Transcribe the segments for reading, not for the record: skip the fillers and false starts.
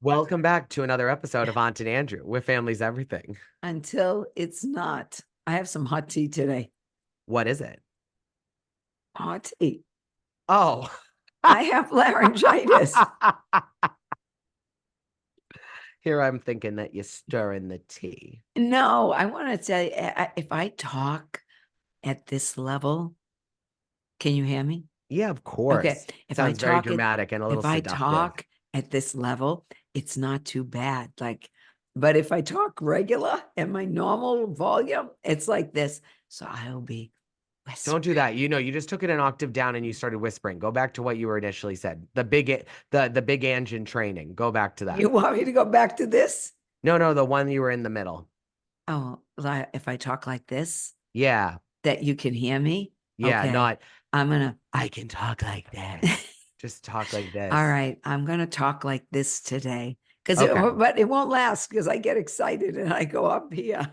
Welcome back to another episode of Aunt and Andrew, where family's everything. Until it's not. I have some hot tea today. What is it? Hot tea. Oh, I have laryngitis. here I'm thinking that you're stirring the tea. No, I want to tell you, if I talk at this level, can you hear me? Yeah, of course. Okay. It sounds very dramatic and a little if I seductive. talk at this level, it's not too bad. But if I talk regular at my normal volume, it's like this. So I'll be whispering. Don't do that. You just took it an octave down and you started whispering. Go back to what you were initially said. The big engine training. Go back to that. You want me to go back to this? No, the one you were in the middle. Oh, if I talk like this, Yeah. that you can hear me. Yeah, Okay. I can talk like this. Just talk like this. All right. I'm going to talk like this today Okay. but it won't last because I get excited and I go up here.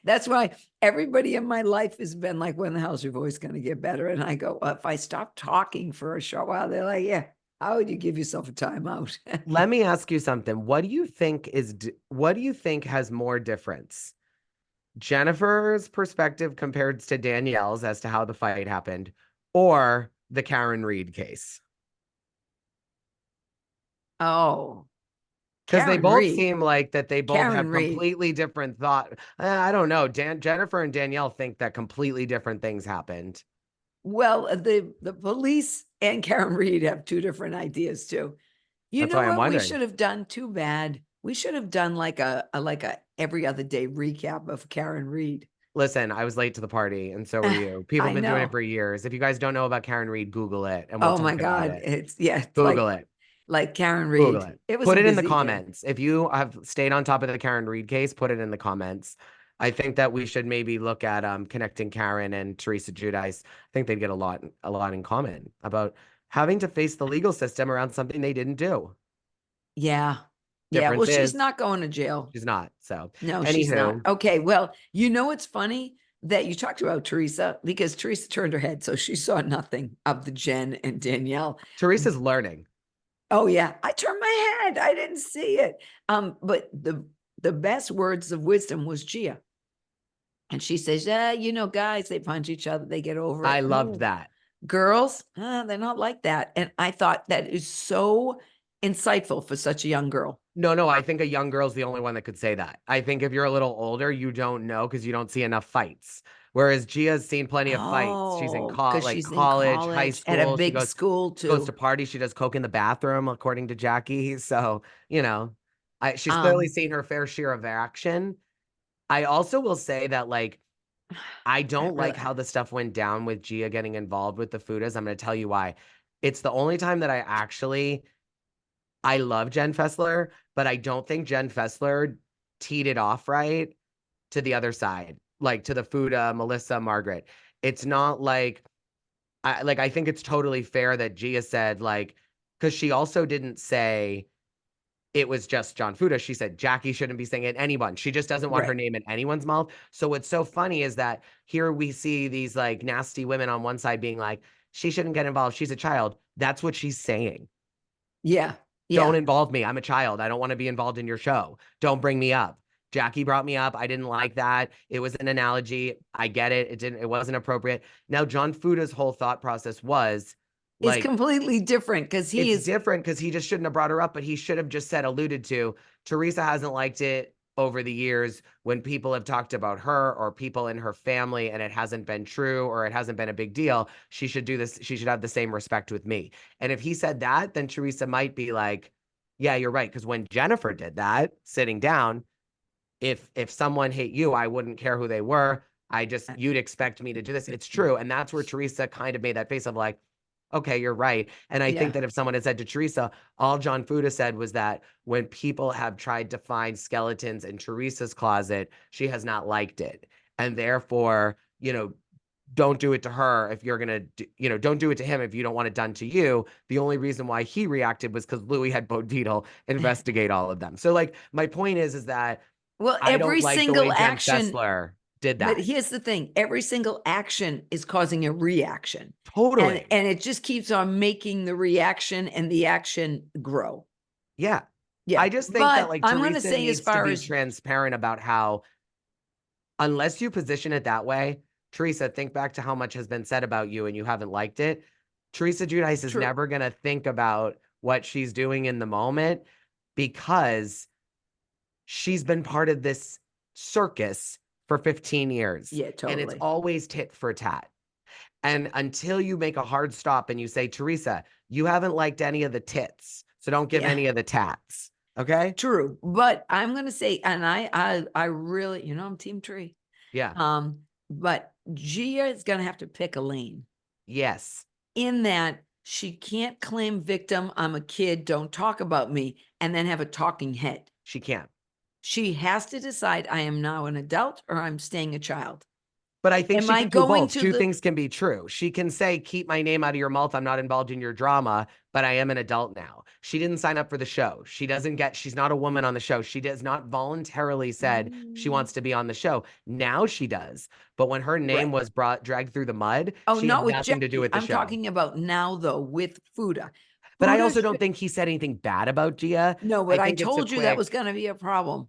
That's why everybody in my life has been like, when the hell's your voice going to get better? And I go, well, if I stop talking for a short while, they're like, yeah, how would you give yourself a timeout? Let me ask you something. What do you think has more difference? Jennifer's perspective compared to Danielle's as to how the fight happened, or the Karen Reed case? Oh, Because they Karen both Reed. seem like that they both Karen have Reed. completely different thought. I don't know. Jennifer and Danielle think that completely different things happened. Well, the police and Karen Reed have two different ideas too. You That's know why I'm what we wondering. should have done? Too bad. We should have done like a every other day recap of Karen Reed. Listen, I was late to the party, and so were you. People have been doing it for years. If you guys don't know about Karen Reed, Google it, and we'll Oh my talk about God. it. It's Google it. like Karen Google Reed. it. It was Put a it in the busy day. comments. If you have stayed on top of the Karen Reed case, put it in the comments. I think that we should maybe look at connecting Karen and Teresa Giudice. I think they'd get a lot in common about having to face the legal system around something they didn't do. Yeah. Yeah. Difference Well, she's is not going to jail. she's not. So No, she's not. anywho, Okay. Well, it's funny that you talked about Teresa because Teresa turned her head, so she saw nothing of the Jen and Danielle. Teresa's learning. Oh yeah, I turned my head. I didn't see it. But the best words of wisdom was Gia. And she says, yeah, guys, they punch each other, they get over it. I loved that. Girls, they're not like that. And I thought that is so insightful for such a young girl. No, I think a young girl's the only one that could say that. I think if you're a little older, you don't know because you don't see enough fights. Whereas Gia's seen plenty of fights. She's in college, high school. At a big school too. Goes to parties. She does coke in the bathroom, according to Jackie. So, she's clearly seen her fair share of action. I also will say that, I don't like how the stuff went down with Gia getting involved with the Fudas. I'm going to tell you why. It's the only time that I love Jen Fessler, but I don't think Jen Fessler teed it off right to the other side, like to the Fuda, Melissa, Margaret. It's not I think it's totally fair that Gia said, because she also didn't say it was just John Fuda. She said Jackie shouldn't be saying it anyone. She just doesn't want her name in anyone's mouth. So what's so funny is that here we see these nasty women on one side being like, she shouldn't get involved. She's a child. That's what she's saying. Yeah. Don't involve me. I'm a child. I don't want to be involved in your show. Don't bring me up. Jackie brought me up. I didn't like that. It was an analogy. I get it. It wasn't appropriate. Now, John Fuda's whole thought process was it's completely different because different because he just shouldn't have brought her up, but he should have just said, alluded to, Teresa hasn't liked it over the years when people have talked about her or people in her family and it hasn't been true or it hasn't been a big deal. She should do this. She should have the same respect with me. And if he said that, then Teresa might be like, yeah, you're right. Because when Jennifer did that, sitting down, if someone hate you, I wouldn't care who they were. You'd expect me to do this. It's true. And that's where Teresa kind of made that face of like, okay, you're right. And I think that if someone had said to Teresa, all John Fuda said was that when people have tried to find skeletons in Teresa's closet, she has not liked it. And therefore, don't do it to her if you're going to, don't do it to him if you don't want it done to you. The only reason why he reacted was because Louis had Bo Dietl investigate all of them. So my point is that every single action did that. But here's the thing. Every single action is causing a reaction. Totally. And it just keeps on making the reaction and the action grow. Yeah. Yeah. I just think that But like I'm going to Teresa say, as needs to far be as transparent about how, unless you position it that way, Teresa, think back to how much has been said about you and you haven't liked it. Teresa Giudice is true. never going to think about what she's doing in the moment because she's been part of this circus for 15 years. Yeah, And it's totally. always tit for tat. And until you make a hard stop and you say, Teresa, you haven't liked any of the tits, so don't give Yeah. any of the tats. Okay. True. But I'm going to say, and I really, I'm Team Tree. Yeah. But Gia is going to have to pick a lane Yes. in that she can't claim victim. I'm a kid. Don't talk about me. And then have a talking head. She can't. She has to decide, I am now an adult or I'm staying a child. But I think Am she I can do going both. to Two the, things can be true. She can say, keep my name out of your mouth. I'm not involved in your drama, but I am an adult now. She didn't sign up for the show. She's not a woman on the show. She does not voluntarily said she wants to be on the show. Now she does. But when her name Right. was dragged through the mud, Oh, she had not with nothing to do Jackie. with the I'm show. talking about now, though, with Fuda. But I Fuda also don't should- think he said anything bad about Gia. No, but I think it's a told you that quick, was going to be a problem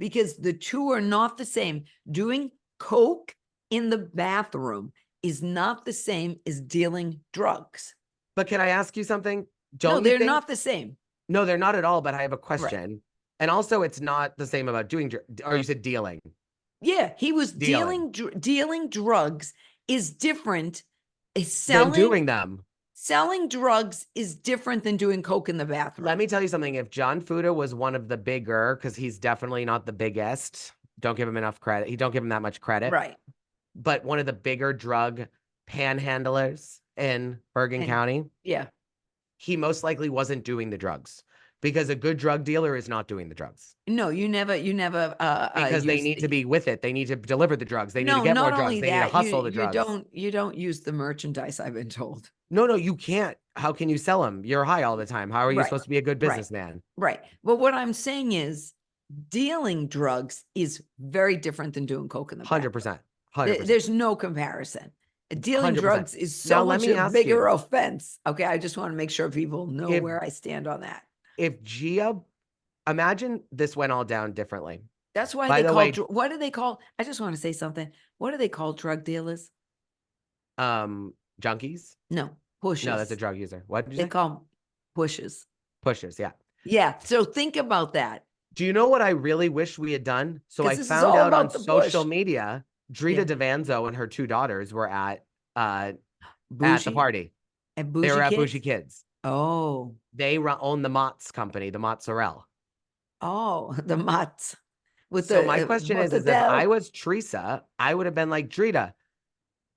because the two are not the same. Doing coke in the bathroom is not the same as dealing drugs. but can I ask you something? Don't No, you they're think? not the same. No, they're not at all, but I have a Right. question. And also it's not the same about doing, or you said dealing. Yeah, he was Dealing. dealing drugs is different. Than doing them. Selling drugs is different than doing coke in the bathroom. Let me tell you something. If John Fuda was one of the bigger, because he's definitely not the biggest, don't give him enough credit. Don't give him that much credit. Right. But one of the bigger drug panhandlers in Bergen County, Yeah. he most likely wasn't doing the drugs because a good drug dealer is not doing the drugs. No, you never Because they need to be with it. They need to deliver the drugs. They need to No, get more not drugs. only They need to that, hustle the drugs. you don't use the merchandise, I've been told. No, you can't. How can you sell them? You're high all the time. How are you Right. supposed to be a good Right. businessman? Right. But what I'm saying is dealing drugs is very different than doing coke in the bathroom. 100%. 100%. There's no comparison. Dealing 100%. drugs is Now, so let much me a ask bigger you. offense. Okay, I just want to make sure people know If- where I stand on that. If Gia, imagine this went all down differently. That's why By they the call way- what do they call? I just want to say something. What do they call drug dealers? Junkies? No, pushers. No, that's a drug user. What did you They say? call 'em pushers. Pushers, yeah. Yeah. So think about that. Do you know what I really wish we had done? So 'Cause I this is found all out on about the social push. media, Drita DeVanzo and her two daughters were at the Bougie party. and They bougie were at kids. Bougie Kids. Oh, They own the Mott's company, the Mozzarella. oh, the mutts. With So the my question is if I mortadella. was Teresa, I would have been like, Drita,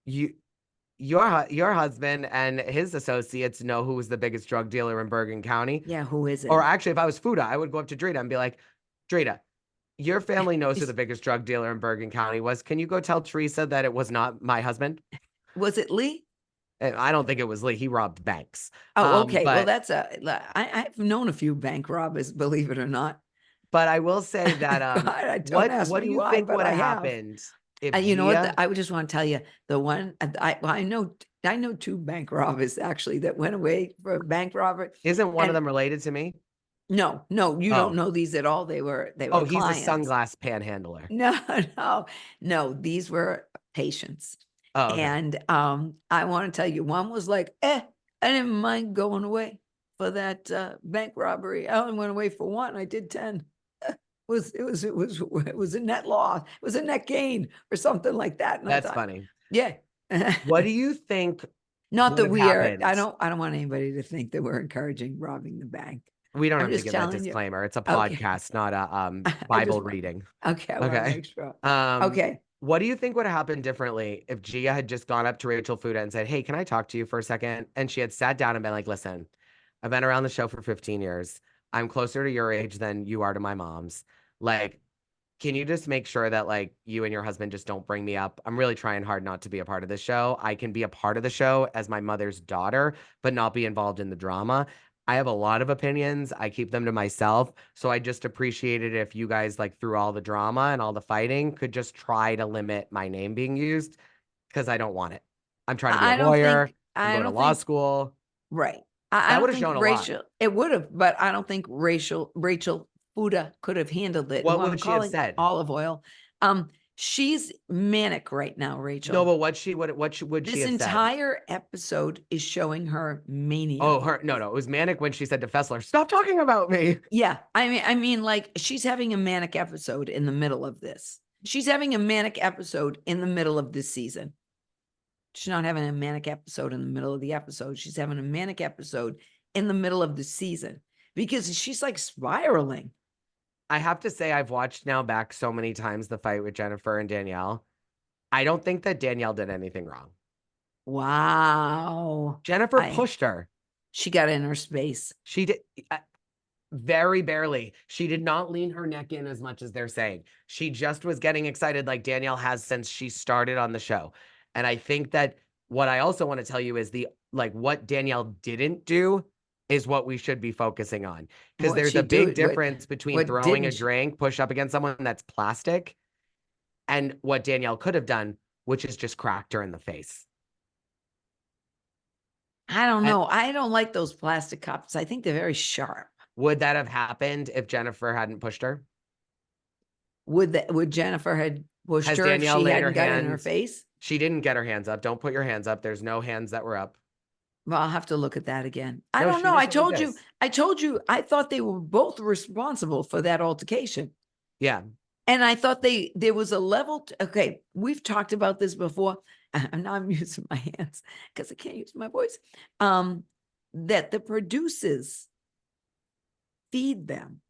your husband and his associates know who was the biggest drug dealer in Bergen County. Yeah, who is it? Or actually, if I was Fuda, I would go up to Drita and be like, Drita, your family knows who the biggest drug dealer in Bergen County was. Can you go tell Teresa that it was not my husband? Was it Lee? I don't think it was Lee. He robbed banks. Oh, okay. Well, But I've known a few bank robbers, believe it or not. I will say that God, don't ask what me do you why, think but would I have have. happened if You know Gia- what? I would just want to tell you the one I know two bank robbers actually that went away for a bank robbery. isn't one of and- them related to me? No, you Oh. don't know these at all. They were Oh, he's clients. a sunglass panhandler. No, these were patients. Oh, okay. And I want to tell you, one was like, I didn't mind going away for that bank robbery. I only went away for one. I did 10. It was a net loss. It was a net gain or something like that. And I That's thought, funny. yeah. What do you think? Not would that have we are. happened? I don't want anybody to think that we're encouraging robbing the bank. We don't I'm have to just give that telling you. disclaimer. It's a Okay. podcast, not a just Bible want- reading. Okay, I want to Okay. make sure. Um, Okay. What do you think would have happened differently if Gia had just gone up to Rachel Fuda and said, "Hey, can I talk to you for a second?" And she had sat down and been like, "Listen, I've been around the show for 15 years. I'm closer to your age than you are to my mom's. Like, can you just make sure that like you and your husband just don't bring me up? I'm really trying hard not to be a part of the show. I can be a part of the show as my mother's daughter, but not be involved in the drama. I have a lot of opinions. I keep them to myself. So I just appreciate it if you guys like through all the drama and all the fighting could just try to limit my name being used because I don't want it. I'm trying to be a lawyer. I'm going to law school." Right. I That don't would have think shown a lot. It would have, but I don't think Rachel Fuda could have handled it. What Who I'm would she have calling said? olive oil. She's manic right now, Rachel. No, but what would she This have said? entire episode is showing her mania. Oh, no, it was manic when she said to Fessler, "Stop talking about me." Yeah, I mean, like she's having a manic episode in the middle of this. She's having a manic episode in the middle of this season. She's not having a manic episode in the middle of the episode. She's having a manic episode in the middle of the season because she's like spiraling. I have to say, I've watched now back so many times the fight with Jennifer and Danielle. I don't think that Danielle did anything wrong. Wow. Jennifer pushed her. She got in her space. She did very barely. She did not lean her neck in as much as they're saying. She just was getting excited like Danielle has since she started on the show. And I think that what I also want to tell you is what Danielle didn't do is what we should be focusing on. Because there's a big difference between throwing a drink, push up against someone that's plastic, and what Danielle could have done, which is just cracked her in the face. I don't know. I don't like those plastic cups. I think they're very sharp. Would that have happened if Jennifer hadn't pushed her? Would Jennifer had pushed her Danielle if she laid hadn't her got hands, in her face? She didn't get her hands up. Don't put your hands up. There's no hands that were up. Well, I'll have to look at that again. I don't know. I told you, I thought they were both responsible for that altercation. Yeah. And I thought there was a level. Okay. We've talked about this before. And now I'm using my hands because I can't use my voice. That the producers feed them.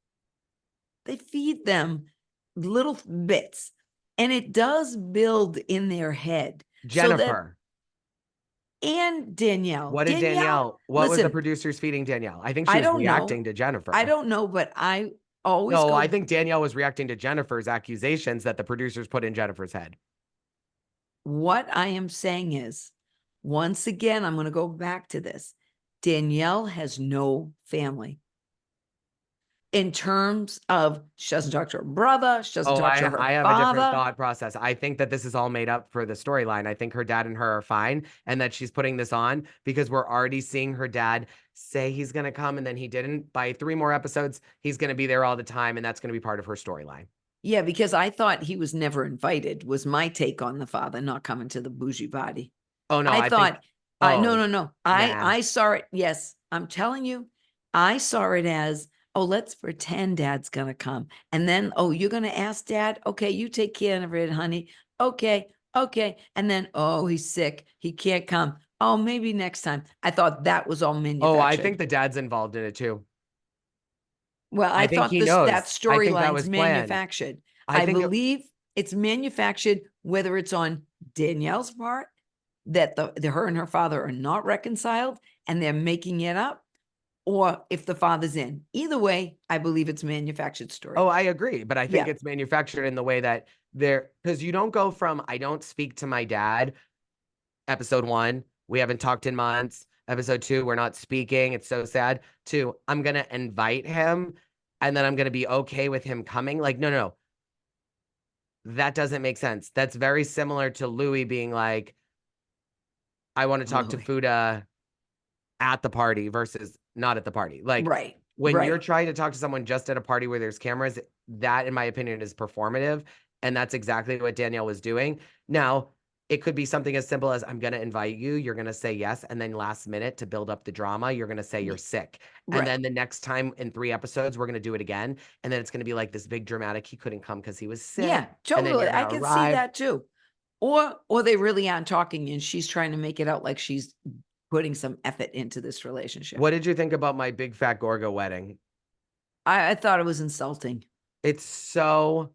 They feed them little bits. And it does build in their head. Jennifer. And Danielle. What did Danielle? What was the producers feeding Danielle? I think she was reacting to Jennifer. I don't know, but I always I think Danielle was reacting to Jennifer's accusations that the producers put in Jennifer's head. What I am saying is, once again, I'm going to go back to this. Danielle has no family. In terms of, she doesn't talk to her brother. She doesn't talk to her father. I have a different thought process. I think that this is all made up for the storyline. I think her dad and her are fine, and that she's putting this on because we're already seeing her dad say he's going to come, and then he didn't. By 3 more episodes, he's going to be there all the time, and that's going to be part of her storyline. Yeah, because I thought he was never invited, was my take on the father not coming to the bougie party. Oh, no. I thought, no. I saw it. Yes, I'm telling you, I saw it as, oh, let's pretend dad's going to come. And then, oh, you're going to ask dad? Okay, you take care of it, honey. Okay. And then, oh, he's sick. He can't come. Oh, maybe next time. I thought that was all manufactured. Oh, I think the dad's involved in it too. Well, I thought that storyline's manufactured. I believe it's manufactured, whether it's on Danielle's part, that her and her father are not reconciled and they're making it up, or if the father's in. Either way, I believe it's manufactured story. Oh, I agree. But I think it's manufactured in the way that because you don't go from, I don't speak to my dad, episode 1, we haven't talked in months, episode 2, we're not speaking, it's so sad, to, I'm going to invite him, and then I'm going to be okay with him coming. Like, no. That doesn't make sense. That's very similar to Louis being like, I want to talk to Fuda at the party versus not at the party. Like, when you're trying to talk to someone just at a party where there's cameras, that, in my opinion, is performative. And that's exactly what Danielle was doing. Now, it could be something as simple as, I'm going to invite you. You're going to say yes. And then last minute, to build up the drama, you're going to say you're sick. And then the next time in 3 episodes, we're going to do it again. And then it's going to be like this big dramatic, he couldn't come because he was sick. Yeah, totally. I can see that too. Or they really aren't talking and she's trying to make it out like she's putting some effort into this relationship. What did you think about my big fat Gorga wedding? I thought it was insulting. It's so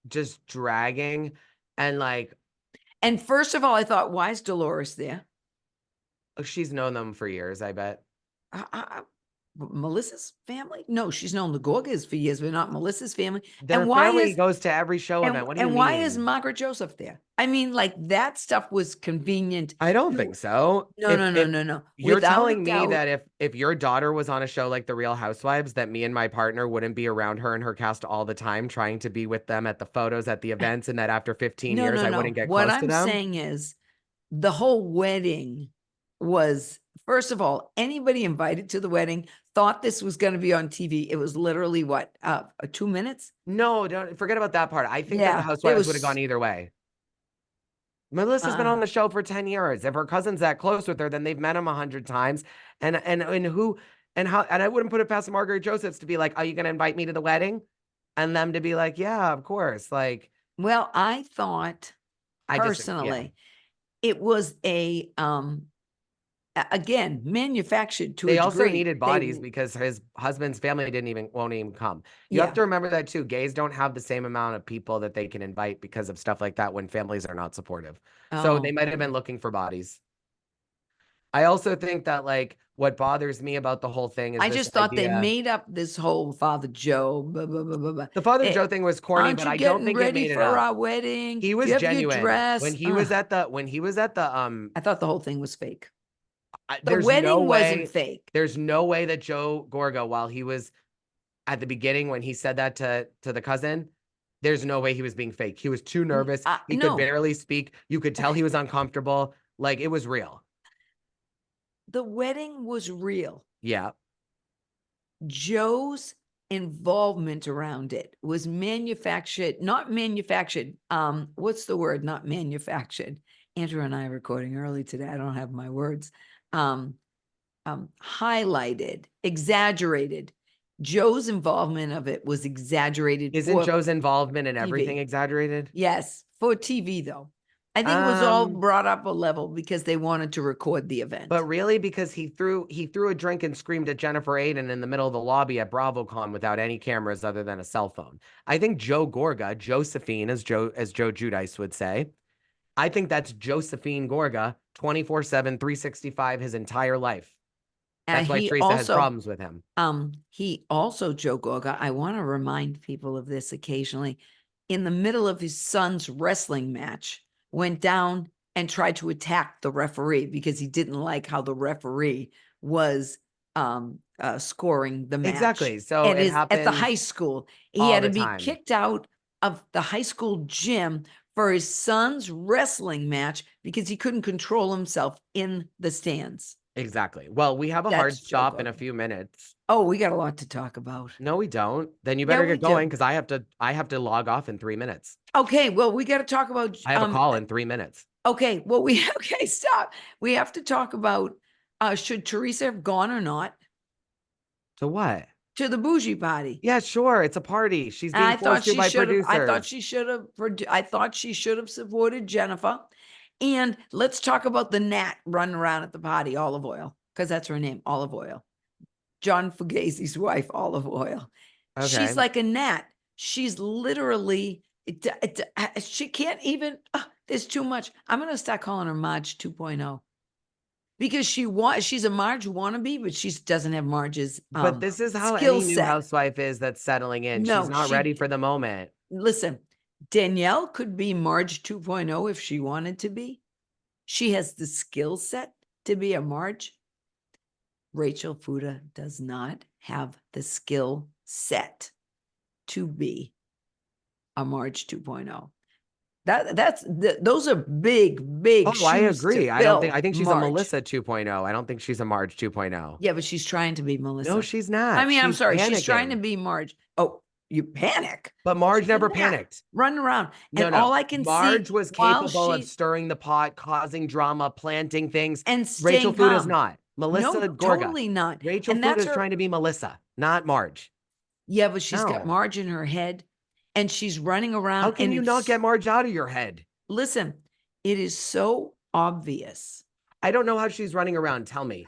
just dragging and like. And first of all, I thought, why is Dolores there? She's known them for years, I bet. Melissa's family? No, she's known the Gorgas for years, but not Melissa's family. Their family goes to every show event. What do you mean? And why is Margaret Joseph there? I mean, like, that stuff was convenient. I don't think so. No. You're telling me that if your daughter was on a show like The Real Housewives, that me and my partner wouldn't be around her and her cast all the time, trying to be with them at the photos, at the events, and that after 15 years I wouldn't get close to them? What I'm saying is the whole wedding was first of all, anybody invited to the wedding thought this was going to be on TV. It was literally what, 2 minutes? No, don't forget about that part. I think that the Yeah, it Housewives would have was, gone either way. Melissa's been on the show for 10 years. If her cousin's that close with her, then they've met him 100 times. And who and how and I wouldn't put it past Margaret Josephs to be like, "Are you going to invite me to the wedding?" And them to be like, "Yeah, of course." Like, well, I thought I just yeah. personally, it was again, manufactured to They a also degree. needed bodies because his husband's family won't even come. You have Yeah. to remember that too. Gays don't have the same amount of people that they can invite because of stuff like that when families are not supportive. So they Oh, might have been looking for bodies. I also think that like what bothers me about the whole thing is I this just thought they idea. made up this whole Father Joe. Blah, blah, blah, blah, blah. The Father Eh, Joe thing was corny, aren't but you I don't getting think it ready made it for up. our wedding? He Do was you have your genuine dress? when he was at the I thought the whole thing was fake. The there's no wedding wasn't way fake. there's no way that Joe Gorga, while he was at the beginning when he said that to the cousin, there's no way he was being fake. He was too nervous. He could No, barely speak. You could tell he was uncomfortable. Like it was real. the wedding was real. Yeah. Joe's involvement around it was manufactured, not manufactured. What's the word? Not manufactured. Andrew and I are recording early today. I don't have my words. Highlighted, exaggerated. Joe's involvement of it was exaggerated. Isn't Joe's involvement in everything TV. exaggerated? Yes, for TV though. I think it was all Um, brought up a level because they wanted to record the event. But really, because he threw a drink and screamed at Jennifer Aiden in the middle of the lobby at BravoCon without any cameras other than a cell phone. I think Joe Gorga, Josephine, as Joe Judice would say, I think that's Josephine Gorga, 24/7, 365, his entire life. That's why Teresa has problems with him. He also, Joe Gorga, I want to remind people of this occasionally, in the middle of his son's wrestling match, went down and tried to attack the referee because he didn't like how the referee was scoring the match. Exactly. So it at the happens high school. He all had to the be time. kicked out of the high school gym for his son's wrestling match because he couldn't control himself in the stands. Exactly. Well, we have a hard That's Joe stop in a Gorga. few minutes. Oh, we got a lot to talk about. No, we don't. Then you Yeah, better we get going do. because I have to log off in 3 minutes. Okay, well, we got to talk about. I have a call in 3 minutes. Okay, well, okay, stop. We have to talk about should Teresa have gone or not To what? to the bougie party? Yeah, sure. It's a party. She's being I thought forced to she by should have. I thought producers. she should have. I thought she should have supported Jennifer. And let's talk about the gnat running around at the party, Olive Oil, because that's her name, Olive Oil. John Fugazi's wife, Olive Oil. Okay. She's like a gnat. She's literally. She can't even. There's too much. I'm going to start calling her Marge 2.0 because she's a Marge wannabe, but she doesn't have Marge's But this is how skill any new set. housewife is that's settling in. No, She's not ready for the moment. Listen, Danielle could be Marge 2.0 if she wanted to be. She has the skill set to be a Marge. Rachel Fuda does not have the skill set to be a Marge 2.0. Those are big Oh, shoes I to agree. fill, I think she's Marge. a Melissa 2.0. I don't think she's a Marge 2.0. Yeah, but she's trying to be Melissa. No, she's not. I mean, I'm She's sorry. She's trying to panicking. be Marge. Oh, you panic. But Marge She's a never gnat panicked. running around. No, And no. all I can Marge see was while capable of she's stirring the pot, causing drama, planting things. and Rachel staying Fuda's calm. not. Melissa No, Gorga. totally not. Rachel And that's Fuda's her. trying to be Melissa, not Marge. Yeah, but she's got No. Marge in her head and she's running around. How can you not get Marge out of your head? Listen, it is so obvious. I don't know how she's running around. Tell me.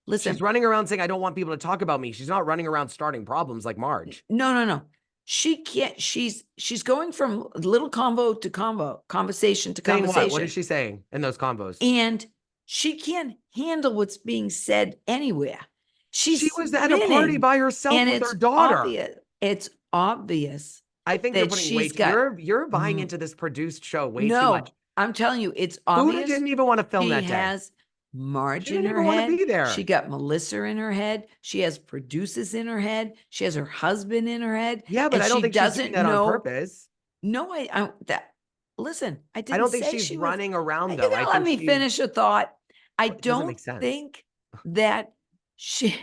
Listen, She's running around saying, I don't want people to talk about me. She's not running around starting problems like Marge. no. She can't. She's going from little convo to convo, conversation to Saying conversation. what? What is she saying in those combos? And she can't handle what's being said anywhere. She was at a party by herself and with it's her daughter. Obvious. It's obvious. I think you're that putting she's way got- you're buying into this produced show way too No, much. I'm telling you, it's Fuda obvious. didn't even want to film She that day. has Marge She in didn't her even want to head. be there. She got Melissa in her head. She has producers in her head. She has her husband in her head. Yeah, but and I don't she think she's doing that on purpose. No, listen, I didn't I don't think say she's she running was, around you though. gotta let me finish a thought. I It doesn't make don't sense. think that she,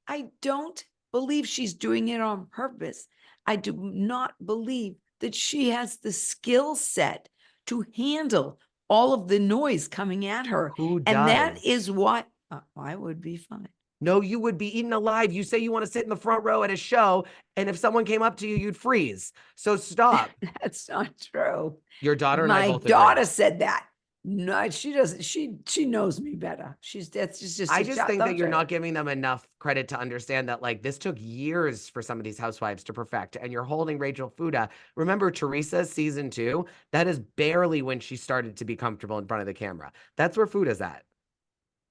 I don't believe she's doing it on purpose. I do not believe that she has the skill set to handle all of the noise coming at her. Who And that does? is what I would be fine. No, you would be eaten alive. You say you want to sit in the front row at a show, and if someone came up to you, you'd freeze. So stop. That's not true. Your daughter and I My both agree. daughter said that. No, she doesn't. She knows me better. That's just I a just shot. think that Don't you're try not it. giving them enough credit to understand that, like, this took years for some of these housewives to perfect, and you're holding Rachel Fuda. Remember Teresa season 2? That is barely when she started to be comfortable in front of the camera. That's where Fuda's at.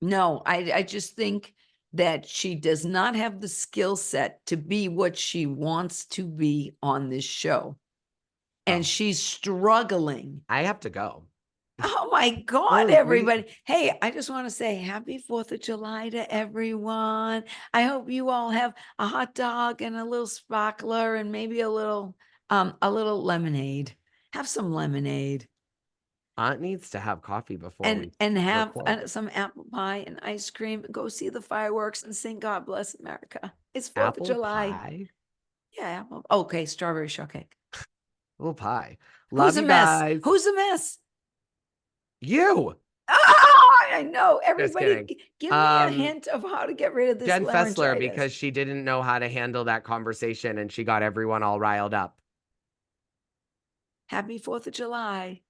No, I just think that she does not have the skill set to be what she wants to be on this show. And Oh. she's struggling. I have to go. Oh my God, Oh, everybody. Hey, I just want to say happy 4th of July to everyone. I hope you all have a hot dog and a little sparkler and maybe a little lemonade. Have some lemonade Aunt needs to have coffee before we and have record. some apple pie and ice cream. Go see the fireworks and sing God Bless America. It's 4th of Apple July. pie? Yeah, apple. Okay, strawberry shortcake. Apple pie. Who's Love a you mess? guys. Who's a mess? You. Oh, I know. Just Everybody, kidding. give me a hint of how to get rid of this Jen Fessler, laryngitis. because she didn't know how to handle that conversation and she got everyone all riled up. Happy 4th of July.